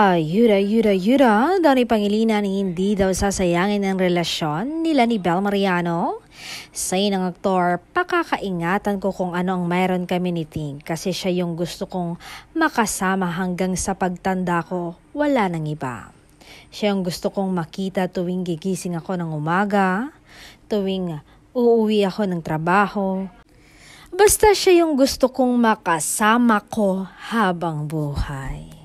Ayuda, Donnie Pangilinan hindi daw sasayangin ang relasyon nila ni Bel Mariano. Say ng aktor, pakakaingatan ko kung ano ang mayroon kami ni Ting kasi siya yung gusto kong makasama hanggang sa pagtanda ko, wala nang iba. Siya yung gusto kong makita tuwing gigising ako ng umaga, tuwing uuwi ako ng trabaho. Basta siya yung gusto kong makasama ko habang buhay.